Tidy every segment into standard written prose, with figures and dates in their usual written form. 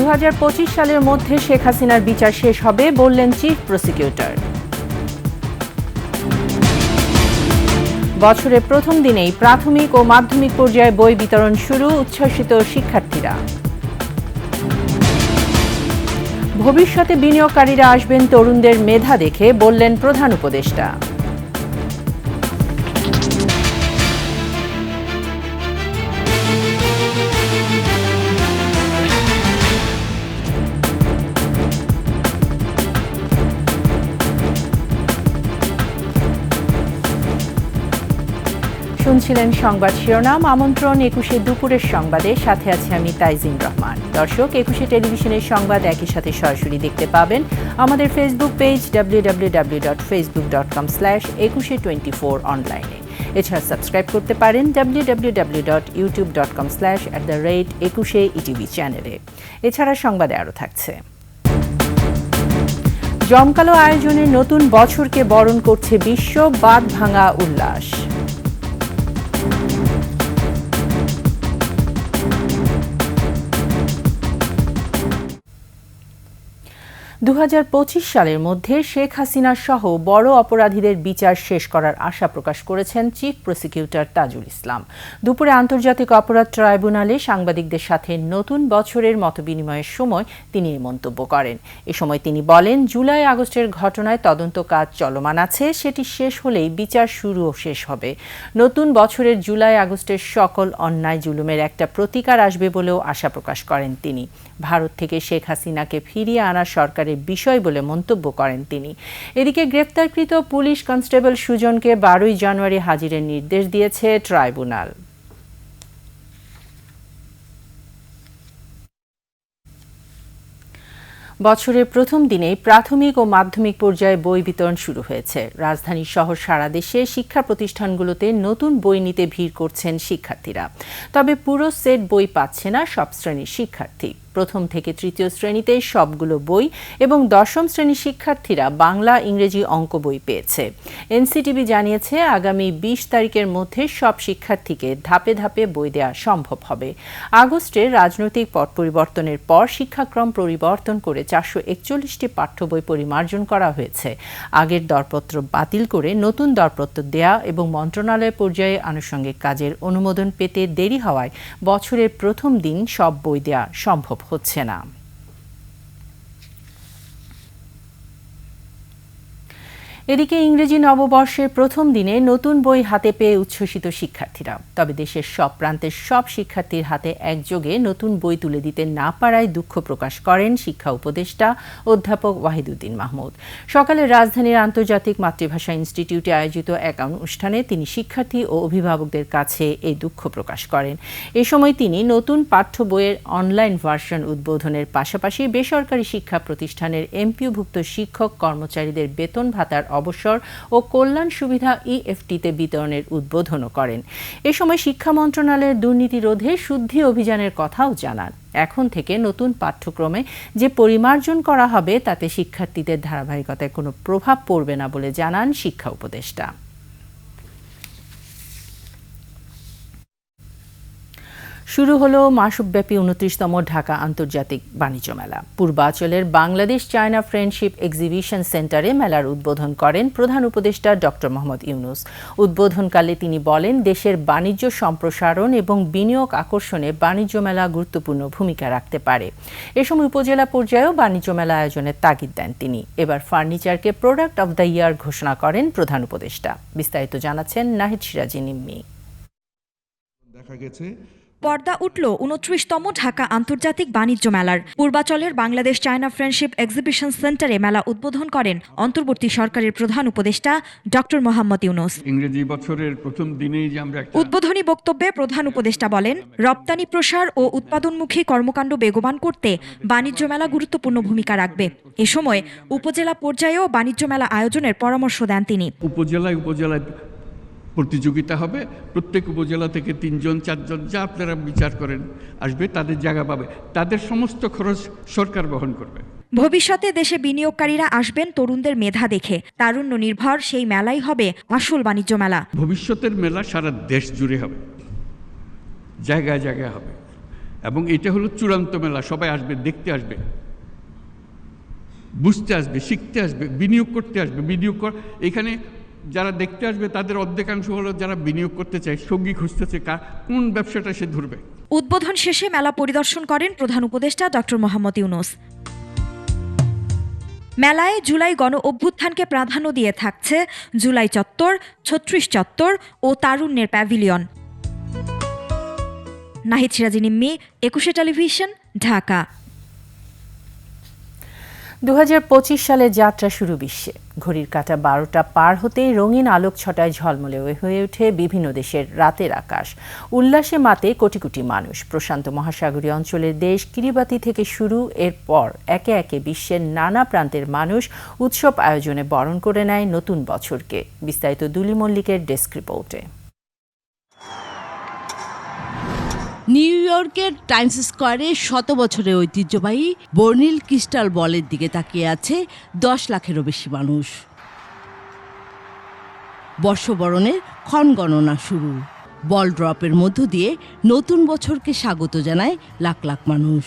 2025 সালের মধ্যে শেখ হাসিনার বিচার শেষ হবে বললেন চিফ প্রসিকিউটর। বছরের প্রথম দিনেই প্রাথমিক ও মাধ্যমিক পর্যায়ে বই বিতরণ শুরু, উচ্ছ্বসিত শিক্ষার্থীরা। ভবিষ্যতে বিনিয়োগকারীরা আসবেন তরুণদের মেধা দেখে বললেন প্রধান উপদেষ্টা। শুনছিলেন সংবাদ শিরোনাম। আমন্ত্রণ 21শে দুপুরের সংবাদে, সাথে আছে আমি তাইজিন রহমান। দর্শক, 21শে টেলিভিশনের সংবাদ একই সাথে সরাসরি দেখতে পাবেন আমাদের ফেসবুক পেজ www.facebook.com/21she24 অনলাইনে। এছাড়া সাবস্ক্রাইব করতে পারেন www.youtube.com/@21sheetv চ্যানেলে। এছাড়া সংবাদে আরও থাকছে। জমকালো আয়োজনে নতুন বছরকে বরণ করছে বিশ্ব, বাঁধ ভাঙা উল্লাস। 2025 সালের মধ্যে শেখ হাসিনা সহ বড় অপরাধীদের বিচার শেষ করার আশা প্রকাশ করেছেন চিফ প্রসিকিউটর তাজুল ইসলাম। দুপুরে আন্তর্জাতিক অপরাধ ট্রাইব্যুনালে সাংবাদিকদের সাথে নতুন বছরের মতবিনিময়ের সময় তিনি এই মন্তব্য করেন। এ সময় তিনি বলেন, জুলাই আগস্টের ঘটনায় তদন্ত কাজ চলমান আছে, সেটি শেষ হলেই বিচার শুরু ও শেষ হবে। নতুন বছরের জুলাই আগস্টের সকল অন্যায় জুলুমের একটা প্রতিকার আসবে বলেও আশা প্রকাশ করেন তিনি। ভারত থেকে শেখ হাসিনাকে ফিরিয়ে আনা সরকারের বিষয় বলে মন্তব্য করেন তিনি। এদিকে গ্রেফতারকৃত পুলিশ কনস্টেবল সুজনকে 12ই জানুয়ারি হাজিরের নির্দেশ দিয়েছে ট্রাইব্যুনাল। বছরের প্রথম দিনেই প্রাথমিক ও মাধ্যমিক পর্যায়ে বই বিতরণ শুরু হয়েছে। রাজধানী সহ সারা দেশে শিক্ষা প্রতিষ্ঠানগুলোতে নতুন বই নিতে ভিড় করছেন শিক্ষার্থীরা। তবে পুরো সেট বই পাচ্ছে না সব শ্রেণীর শিক্ষার্থী। প্রথম থেকে তৃতীয় শ্রেণীতে সবগুলো বই এবং দশম শ্রেণীর শিক্ষার্থীরা বাংলা, ইংরেজি, অঙ্ক বই পেয়েছে। এনসিটিবি জানিয়েছে, আগামী 20 তারিখের মধ্যে সব শিক্ষার্থীকে ধাপে ধাপে বই দেওয়া সম্ভব হবে। আগস্টে রাজনৈতিক পট পরিবর্তনের পর শিক্ষাক্রম পরিবর্তন করে 441টি পাঠ্য বই পরিমার্জন করা হয়েছে। আগের দরপত্র বাতিল করে নতুন দরপত্র দেয়া এবং মন্ত্রণালয় পর্যায়ে আনুষঙ্গিক কাজের অনুমোদন পেতে দেরি হওয়ায় বছরের প্রথম দিন সব বই দেওয়া সম্ভব হচ্ছে না। এদিকে ইংরেজি নববর্ষের প্রথম দিনে নতুন বই হাতে পেয়ে উচ্ছ্বসিত শিক্ষার্থীরা। তবে দেশের সব প্রান্তের সব শিক্ষার্থীর হাতে একযোগে নতুন বই তুলে দিতে না পারায় দুঃখ প্রকাশ করেন শিক্ষা উপদেষ্টা অধ্যাপক ওয়াহিদুদ্দিন মাহমুদ। সকালে রাজধানীর আন্তর্জাতিক মাতৃভাষা ইনস্টিটিউটে আয়োজিত এক অনুষ্ঠানে তিনি শিক্ষার্থী ও অভিভাবকদের কাছে এই দুঃখ প্রকাশ করেন। এ সময় তিনি নতুন পাঠ্য বইয়ের অনলাইন ভার্সন উদ্বোধনের পাশাপাশি বেসরকারি শিক্ষা প্রতিষ্ঠানের এমপিওভুক্ত শিক্ষক কর্মচারীদের বেতন ভাতার অবসর ও কল্যাণ সুবিধা ইএফটিতে বিতরণের উদ্বোধনও করেন। এ সময় শিক্ষা মন্ত্রণালয়ের দুর্নীতি রোধে শুদ্ধি অভিযানের কথাও জানান। এখন থেকে নতুন পাঠ্যক্রমে যে পরিমার্জন করা হবে তাতে শিক্ষার্থীদের ধারাবাহিকতায় কোনো প্রভাব পড়বে না বলে জানান শিক্ষা উপদেষ্টা। শুরু হলো মাসব্যাপী 29তম ঢাকা আন্তর্জাতিক বাণিজ্য মেলা। পূর্বাঞ্চলের বাংলাদেশ চায়না ফ্রেন্ডশিপ এক্সিবিশন সেন্টারে মেলার উদ্বোধন করেন প্রধান উপদেষ্টা ডক্টর মোহাম্মদ ইউনূস। উদ্বোধনকালে তিনি বলেন, দেশের বাণিজ্য সম্প্রসারণ এবং বিনিয়োগ আকর্ষণে বাণিজ্য মেলা গুরুত্বপূর্ণ ভূমিকা রাখতে পারে। এ সময় উপজেলা পর্যায়েও বাণিজ্য মেলা আয়োজনের তাগিদ দেন তিনি। এবার ফার্নিচারকে প্রোডাক্ট অব দ্য ইয়ার ঘোষণা করেন প্রধান উপদেষ্টা। বিস্তারিত জানাচ্ছেন নাহিদ সিরাজি নিম্মি। দেখা গেছে পর্দা উঠল 29তম ঢাকা আন্তর্জাতিক বাণিজ্য মেলার। পূর্বাঞ্চলের বাংলাদেশ চায়না ফ্রেন্ডশিপ এক্সিবিশন সেন্টারে মেলা উদ্বোধন করেন অন্তর্বর্তী সরকারের প্রধান উপদেষ্টা ডক্টর মোহাম্মদ ইউনূস। ইংরেজি বছরের প্রথম দিনেই যে আমরা উদ্বোধনী বক্তব্যে প্রধান উপদেষ্টা বলেন, রপ্তানি প্রসার ও উৎপাদনমুখী কর্মকাণ্ড বেগবান করতে বাণিজ্য মেলা গুরুত্বপূর্ণ ভূমিকা রাখবে। এ সময় উপজেলা পর্যায়েও বাণিজ্য মেলা আয়োজনের পরামর্শ দেন তিনি। উপজেলায় প্রতিযোগিতা হবে, প্রত্যেক উপজেলা থেকে 3 জন 4 জন যা আপনারা বিচার করেন আসবে, তাদের জায়গা পাবে, তাদের সমস্ত খরচ সরকার বহন করবে। ভবিষ্যতে দেশে বিনিয়োগকারীরা আসবেন তরুণদের মেধা দেখে। তারুণ্য নির্ভর সেই মেলাই হবে আসল বাণিজ্য মেলা। ভবিষ্যতের মেলা সারা দেশ জুড়ে হবে, জায়গায় জায়গায় হবে, এবং এটা হলো চূড়ান্ত মেলা, সবাই আসবে, দেখতে আসবে, বুঝতে আসবে, শিখতে আসবে, বিনিয়োগ করতে আসবে। এখানে যারা দেখতে আসবে তাদের অর্ধেকাংশ হলো যারা বিনিয়োগ করতে চায়, সঙ্গী খুঁজতেছে, কোন ব্যবসাটা সে ধরবে। উদ্বোধন শেষে মেলা পরিদর্শন করেন প্রধান উপদেষ্টা ডক্টর মোহাম্মদ ইউনূস। মেলায় জুলাই গণ অভ্যুত্থানকে প্রাধান্য দিয়ে থাকছে জুলাই চত্বর, ৩৬ চত্বর ও তারুণ্যের প্যাভিলিয়ন। নাহিদ সিরাজি নিম্মি, ২১ টেলিভিশন, ঢাকা। ২০২৫ সালে যাত্রা শুরু বিশ্বে। ঘড়ির কাঁটা ১২টা পার হতেই রঙিন আলোক ছটায় ঝলমলে হয়ে ওঠে বিভিন্ন দেশের রাতের আকাশ। উল্লাসে মাতে কোটি কোটি মানুষ। প্রশান্ত মহাসাগরীয় অঞ্চলের দেশ কিরিবাতি থেকে শুরু, এরপর একে একে বিশ্বের নানা প্রান্তের মানুষ উৎসব আয়োজনে বরণ করে নেয় নতুন বছরকে। বিস্তারিত দুলি মল্লিকের ডেস্ক রিপোর্টে। নিউ ইয়র্কের টাইমস স্কোয়ারে ১০০ বছরের ঐতিহ্যবাহী বর্নিল ক্রিস্টাল বলের দিকে তাকিয়ে আছে ১০ লাখেরও বেশি মানুষ। বর্ষবরণের ক্ষণগণনা শুরু। বল ড্রপের মধ্য দিয়ে নতুন বছরকে স্বাগত জানায় লাখ লাখ মানুষ।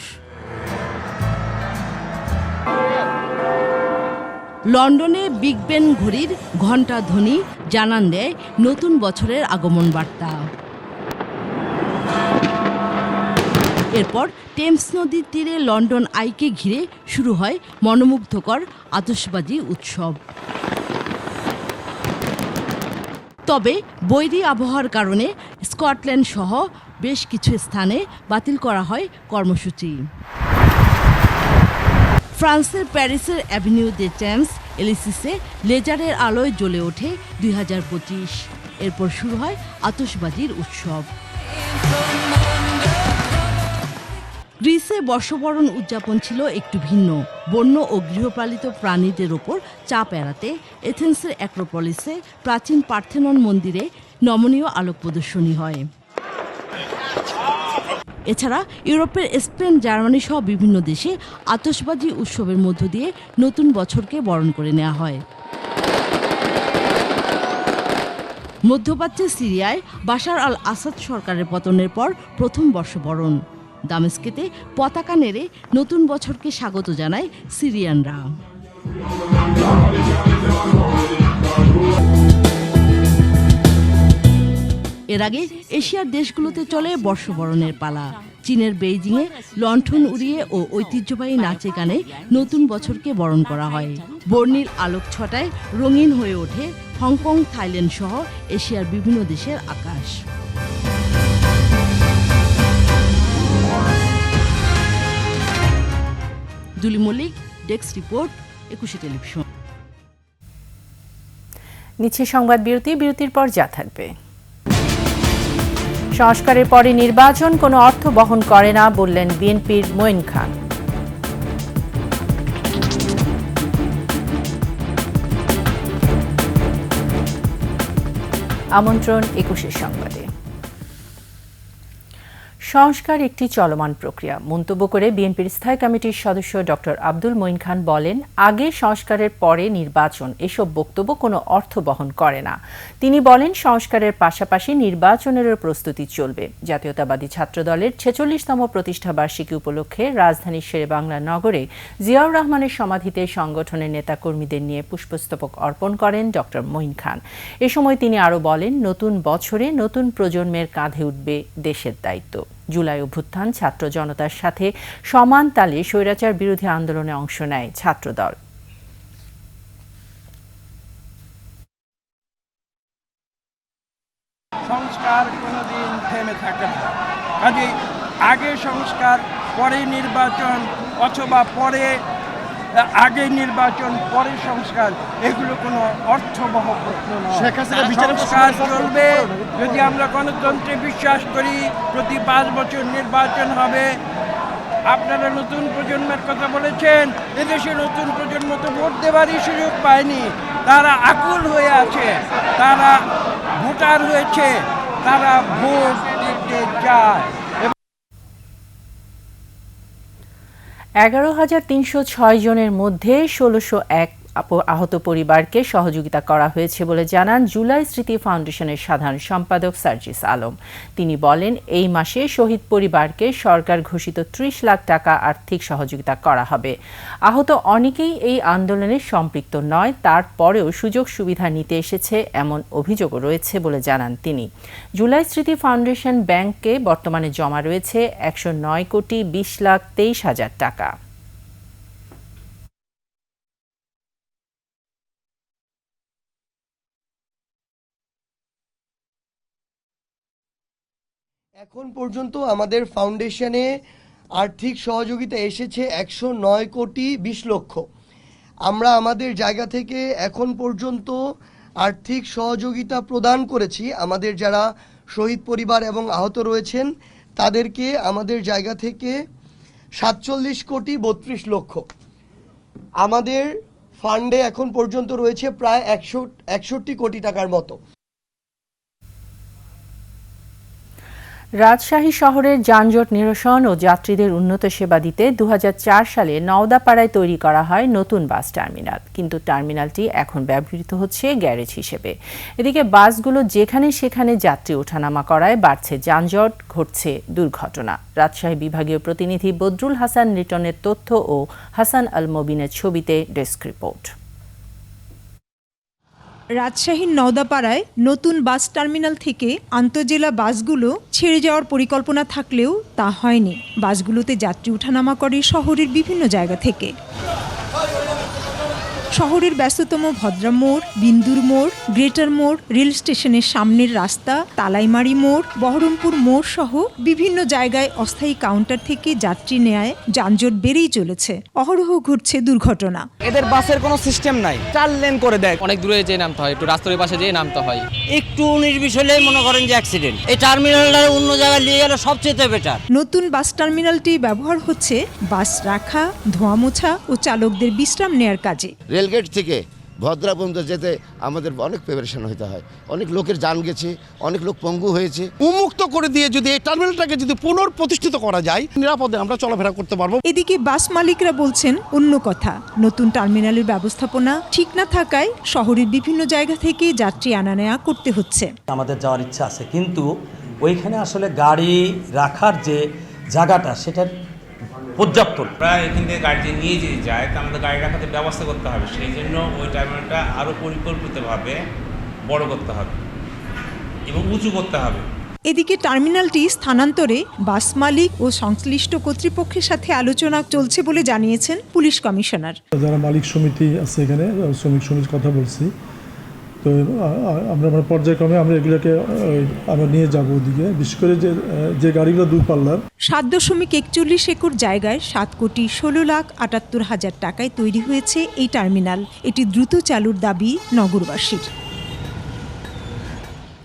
লন্ডনে বিগ বেন ঘড়ির ঘণ্টা ধ্বনি জানান দেয় নতুন বছরের আগমন বার্তা। এরপর টেমস নদীর তীরে লন্ডন আইকে ঘিরে শুরু হয় মনোমুগ্ধকর আতশবাজি উৎসব। তবে বৈরী আবহাওয়ার কারণে স্কটল্যান্ড সহ বেশ কিছু স্থানে বাতিল করা হয় কর্মসূচি। ফ্রান্সের প্যারিসের অ্যাভিনিউ দে টেমস এলিসিসে লেজারের আলোয় জ্বলে ওঠে 2025। এরপর শুরু হয় আতশবাজির উৎসব। গ্রিসে বর্ষবরণ উদযাপন ছিল একটু ভিন্ন। বন্য ও গৃহপালিত প্রাণীদের ওপর চাপ এড়াতে এথেন্সের অ্যাক্রোপলিসে প্রাচীন পার্থেনন মন্দিরে নমনীয় আলোক প্রদর্শনী হয়। এছাড়া ইউরোপের স্পেন, জার্মানি সহ বিভিন্ন দেশে আতশবাজি উৎসবের মধ্য দিয়ে নতুন বছরকে বরণ করে নেওয়া হয়। মধ্যপ্রাচ্যে সিরিয়ায় বাশার আল আসাদ সরকারের পতনের পর প্রথম বর্ষবরণ। দামেস্কেতে পতাকা নেড়ে নতুন বছরকে স্বাগত জানায় সিরিয়ানরা। এর আগে এশিয়ার দেশগুলোতে চলে বর্ষবরণের পালা। চীনের বেইজিংয়ে লণ্ঠন উড়িয়ে ও ঐতিহ্যবাহী নাচে গানে নতুন বছরকে বরণ করা হয়। বর্ণিল আলোক ছটায় রঙিন হয়ে ওঠে হংকং, থাইল্যান্ড সহ এশিয়ার বিভিন্ন দেশের আকাশ। দুলি মল্লিক, ডেস্ক রিপোর্ট, ২১ টেলিভিশন। নিচ্ছে সংবাদ বিরতি। বিরতির পর যা থাকবে। সংস্কারের পরে নির্বাচন কোনো অর্থ বহন করে না বললেন বিএনপির মঈন খান। আমন্ত্রণ ২১ সংবাদে। সংস্কার একটি চলমান প্রক্রিয়া মন্তব্য করে বিএনপির স্থায়ী কমিটির সদস্য ডক্টর আব্দুল মঈন খান বলেন, আগে সংস্কারের পরে নির্বাচন, এসব বক্তব্য কোনো অর্থ বহন করে না। তিনি বলেন, সংস্কারের পাশাপাশি নির্বাচনেরও প্রস্তুতি চলবে। জাতীয়তাবাদী ছাত্রদলের ৪৬তম প্রতিষ্ঠাবার্ষিকী উপলক্ষে রাজধানীর শেরেবাংলা নগরে জিয়াউর রহমানের সমাধিতে সংগঠনের নেতাকর্মীদের নিয়ে পুষ্পস্তবক অর্পণ করেন ডক্টর মঈন খান। এ সময় তিনি আরও বলেন, নতুন বছরে নতুন প্রজন্মের কাঁধে উঠবে দেশের দায়িত্ব। জুলাই অভ্যুত্থান ছাত্র জনতার সাথে সমান তালে স্বৈরাচার বিরোধী আন্দোলনে অংশ নেয় ছাত্রদল। সংস্কার কোনোদিন থেমে থাকে না। কাজেই আগে সংস্কার, পরে নির্বাচন, অথবা আগে নির্বাচন পরে সংস্কার, এগুলো কোনো অর্থবহ প্রশ্ন নয়। সংস্কার চলবে যদি আমরা গণতন্ত্রে বিশ্বাস করি। প্রতি ৫ বছর নির্বাচন হবে। আপনারা নতুন প্রজন্মের কথা বলেছেন, এদেশে নতুন প্রজন্ম তো ভোট দেওয়ারই সুযোগ পায়নি। তারা আকুল হয়ে আছে, তারা ভোটার হয়েছে, তারা ভোট দিতে চায়। ১১,৩০৬ জনের মধ্যে ১৬০১ আহত পরিবারকে সহযোগিতা করা হয়েছে বলে জানান জুলাই স্মৃতি ফাউন্ডেশনের সাধারণ সম্পাদক সার্জিস আলম। তিনি বলেন, এই মাসে শহীদ পরিবারকে সরকার ঘোষিত ৩০ লাখ টাকা আর্থিক সহযোগিতা করা হবে। আহত অনেকেই এই আন্দোলনে সম্পৃক্ত নয়, তারপরেও সুযোগ সুবিধা নিতে এসেছে এমন অভিযোগও রয়েছে বলে জানান তিনি। জুলাই স্মৃতি ফাউন্ডেশন ব্যাংকে বর্তমানে জমা রয়েছে ১০৯,২০,২৩,০০০ টাকা। এখন পর্যন্ত আমাদের ফাউন্ডেশনে আর্থিক সহযোগিতা এসেছে ১০৯,২০,০০,০০০। আমরা আমাদের জায়গা থেকে এখন পর্যন্ত আর্থিক সহযোগিতা প্রদান করেছি। আমাদের যারা শহীদ পরিবার এবং আহত রয়েছেন তাদেরকে আমাদের জায়গা থেকে ৪৭,৩২,০০,০০০। আমাদের ফান্ডে এখন পর্যন্ত রয়েছে প্রায় ৬১ কোটি টাকার মতো। রাজশাহী শহরের যানজট নিরসন ও যাত্রীদের উন্নত সেবা দিতে ২০০৪ সালে নওদাপাড়ায় তৈরি করা হয় নতুন বাস টার্মিনাল, কিন্তু টার্মিনালটি এখন ব্যবহৃত হচ্ছে গ্যারেজ হিসেবে। এদিকে বাসগুলো যেখানে সেখানে যাত্রী ওঠানামা করায় বাড়ছে যানজট, ঘটছে দুর্ঘটনা। রাজশাহী বিভাগীয় প্রতিনিধি বদরুল হাসান লিটনের তথ্য ও হাসান আল মবিনের ছবিতে ডেস্ক রিপোর্ট। রাজশাহীর নওদাপাড়ায় নতুন বাস টার্মিনাল থেকে আন্তজেলা বাসগুলো ছেড়ে যাওয়ার পরিকল্পনা থাকলেও তা হয়নি। বাসগুলোতে যাত্রী ওঠানামা করে শহরের বিভিন্ন জায়গা থেকে। শহরের ব্যস্ততম ভদ্রা মোড়, বিন্দুর মোড়, গ্রেটার মোড়, রেল স্টেশনের সামনের রাস্তা, তালাইমারি মোড়, বহরমপুর মোড় সহ বিভিন্ন জায়গায় অস্থায়ী কাউন্টার থেকে যাত্রী নেয় যানজট বেড়েই চলেছে। অহরহ ঘটছে দুর্ঘটনা। এদের বাসের কোনো সিস্টেম নাই, 4 লেন করে দেয়। অনেক দূরে যেয়ে নামতে হয়, একটু রাস্তার পাশে যেয়ে নামতে হয়। একটু 19-20 হলেই মনে করেন যে অ্যাক্সিডেন্ট। এই টার্মিনালটা অন্য জায়গায় নিয়ে গেলে সবচেয়ে বেটার। নতুন বাস টার্মিনালটি ব্যবহার হচ্ছে বাস রাখা, ধোয়া মোছা ও চালকদের বিশ্রাম নেয়ার কাজে। রেলগেট থেকে ভদ্রা পর্যন্ত যেতে আমাদের অনেক প্রিপারেশন হতে হয়, অনেক লোকের জান গেছে, অনেক লোক পঙ্গু হয়েছে। উন্মুক্ত করে দিয়ে যদি এই টার্মিনালটাকে যদি পুনঃপ্রতিষ্ঠিত করা যায়, নিরাপদে আমরা চলাফেরা করতে পারবো। এদিকে বাস মালিকরা বলছেন অন্য কথা। নতুন টার্মিনালের ব্যবস্থাপনা ঠিক না থাকায় শহরের বিভিন্ন জায়গা থেকে যাত্রী আনা নেওয়া করতে হচ্ছে। আমাদের যাওয়ার ইচ্ছা আছে, কিন্তু ওইখানে আসলে গাড়ি রাখার যে জায়গাটা সেটা পর্যাপ্ত। প্রায় এখান থেকে গাড়ি নিয়ে যদি যায় তা আমাদের গাড়ি রাখাতে ব্যবস্থা করতে হবে। সেই জন্য ওই টার্মিনালটা আরও পরিকল্পিতভাবে বড় করতে হবে এবং উঁচু করতে হবে। এদিকে টার্মিনালটি স্থানান্তরে বাস মালিক ও সংশ্লিষ্ট কর্তৃপক্ষের সাথে আলোচনা চলছে বলে জানিয়েছেন পুলিশ কমিশনার। যারা মালিক সমিতি আছে এখানে, শ্রমিক সমিতির কথা বলছি, তো আমরা পর্যায়ক্রমে আমরা এগুলোকে আমরা নিয়ে যাবো ওদিকে, বিশেষ করে যে গাড়িগুলো দূরপাল্লার। ৭.৪১ একর জায়গায় ৭,১৬,৭৮,০০০ টাকায় তৈরি হয়েছে এই টার্মিনাল। এটি দ্রুত চালুর দাবি নগরবাসীর।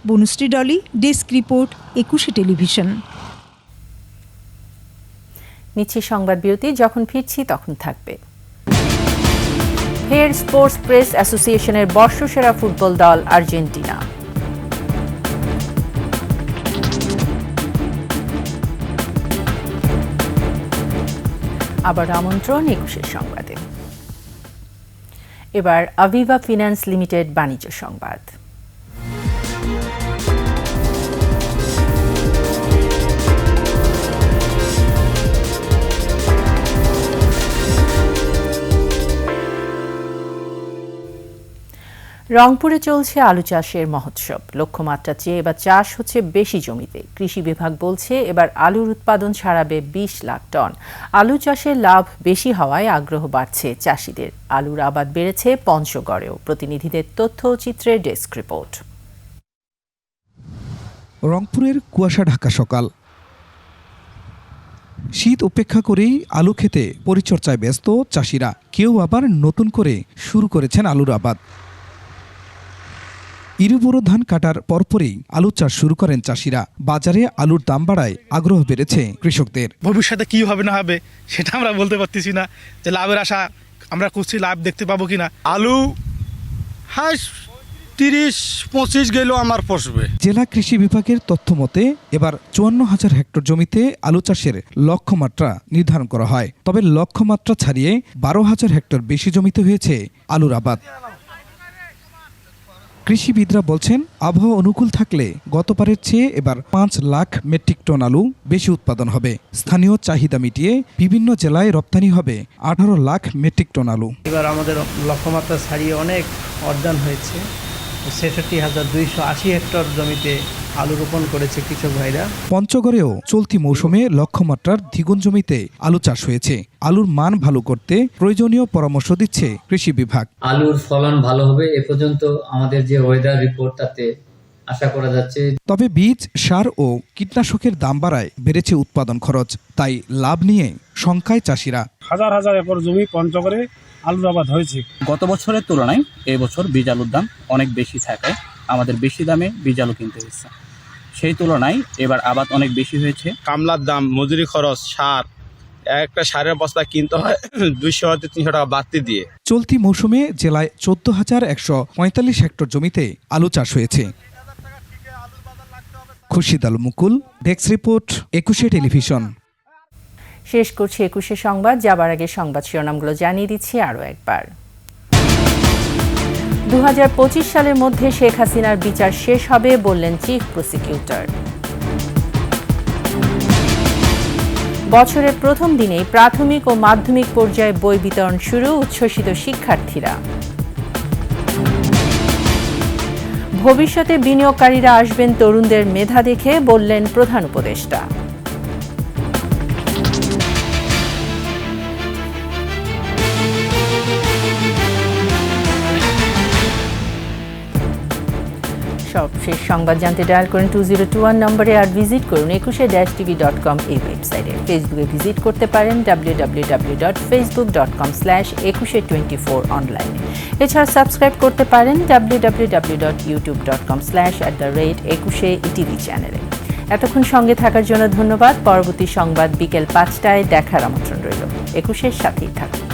Bonushree Dolly, desk report, ২১ television. নিচ্ছি সংবাদ বিরতি, যখন ফিরছি তখন থাকবে। ফের স্পোর্টস প্রেস অ্যাসোসিয়েশনের বর্ষসেরা ফুটবল দল আর্জেন্টিনা। আবার আমন্ত্রণ ২১ সংবাদে। এবার আভিভা ফিন্যান্স লিমিটেড বাণিজ্য সংবাদ। রংপুরে চলছে আলু চাষের মহোৎসব। লক্ষ্যমাত্রার চেয়ে এবার চাষ হচ্ছে বেশি জমিতে। কৃষি বিভাগ বলছে এবার আলুর উৎপাদন ছাড়াবে ২০ লাখ টন। আলু চাষের লাভ বেশি হওয়ায় আগ্রহ বাড়ছে চাষিদের। আলুর আবাদ বেড়েছে পঞ্চগড়েও। প্রতিনিধিদের তথ্য চিত্রে ডেস্ক রিপোর্ট। রংপুরের কুয়াশা ঢাকা সকাল। শীত উপেক্ষা করেই আলু খেতে পরিচর্যায় ব্যস্ত চাষিরা। কেউ আবার নতুন করে শুরু করেছেন আলুর আবাদ। ইরুবোরো ধান কাটার পরপরই আলু চাষ শুরু করেন চাষিরা। বাজারে আলুর দাম বাড়ায় আগ্রহ বেড়েছে কৃষকদের। ভবিষ্যতে কি হবে না হবে সেটা আমরা বলতে পারতেছি না, যে লাভের আশা আমরা করছি, লাভ দেখতে পাবো কিনা। আলু হ্যাঁ 30-25 গেলেও আমার পোষবে। জেলা কৃষি বিভাগের তথ্য মতে এবার 54,000 হেক্টর জমিতে আলু চাষের লক্ষ্যমাত্রা নির্ধারণ করা হয়। তবে লক্ষ্যমাত্রা ছাড়িয়ে 12,000 হেক্টর বেশি জমিতে হয়েছে আলুর আবাদ। কৃষিবিদরা বলছেন, আবহাওয়া অনুকূল থাকলে গতবারের চেয়ে এবার 5 লাখ মেট্রিক টন আলু বেশি উৎপাদন হবে। স্থানীয় চাহিদা মিটিয়ে বিভিন্ন জেলায় রপ্তানি হবে 18 লাখ মেট্রিক টন আলু। এবার আমাদের লক্ষ্যমাত্রা ছাড়িয়ে অনেক অর্জন হয়েছে। 66,280 হেক্টর জমিতে আলু রোপণ করেছে কৃষক ভাইরা। পঞ্চগড়েও চলতি মৌসুমে লক্ষ্যমাত্রার দ্বিগুণ জমিতে আলু চাষ হয়েছে। আলুর মান ভালো করতে প্রয়োজনীয় পরামর্শ দিচ্ছে কৃষি বিভাগ। আলুর ফলন ভালো হবে এ পর্যন্ত আমাদের যে ওয়েদার রিপোর্ট তাতে আশা করা যাচ্ছে। তবে বীজ, সার ও কীটনাশকের দাম বাড়ায় বেড়েছে উৎপাদন খরচ। তাই লাভ নিয়ে শঙ্কায় চাষিরা। হাজার হাজার একর জমি পঞ্চগড়ে আলুর আবাদ হয়েছে। গত বছরের তুলনায় এবছর বীজ আলুর দাম অনেক বেশি থাকায় আমাদের বেশি দামে বীজ আলু কিনতে হচ্ছে। সেই তুলনায় এবার আবাদ অনেক বেশি হয়েছে। কামলার দাম, মজুরি খরচ, সার, একটা সারের বস্তা কিনতে হয় 200-300 টাকা বাড়তি দিয়ে। চলতি মৌসুমে জেলায় 14,145 হেক্টর জমিতে আলু চাষ হয়েছে। খুরশিদ আল মুকুল, ডেস্ক রিপোর্ট, 21 টেলিভিশন। শেষ করছি 21 সংবাদ। যাবার আগে সংবাদ শিরোনামগুলো জানিয়ে দিচ্ছি আরও একবার। 2025 সালের মধ্যে শেখ হাসিনার বিচার শেষ হবে বললেন চিফ প্রসিকিউটর। বছরের প্রথম দিনেই প্রাথমিক ও মাধ্যমিক পর্যায়ে বই বিতরণ শুরু, উচ্ছ্বসিত শিক্ষার্থীরা। ভবিষ্যতে বিনিয়োগকারীরা আসবেন তরুণদের মেধা দেখে বললেন প্রধান উপদেষ্টা। সবশেষ সংবাদ জানতে ডায়াল করেন 2021 নম্বরে, আর ভিজিট করুন 21-tv.com এই ওয়েবসাইটে। ফেসবুকে ভিজিট করতে পারেন www.facebook.com/2124 অনলাইনে। এছাড়া সাবস্ক্রাইব করতে পারেন www.youtube.com/@21etv চ্যানেলে। এতক্ষণ সঙ্গে থাকার জন্য ধন্যবাদ। পরবর্তী সংবাদ বিকেল 5টায় দেখার আমন্ত্রণ রইল। 21-এর সাথেই থাকুন।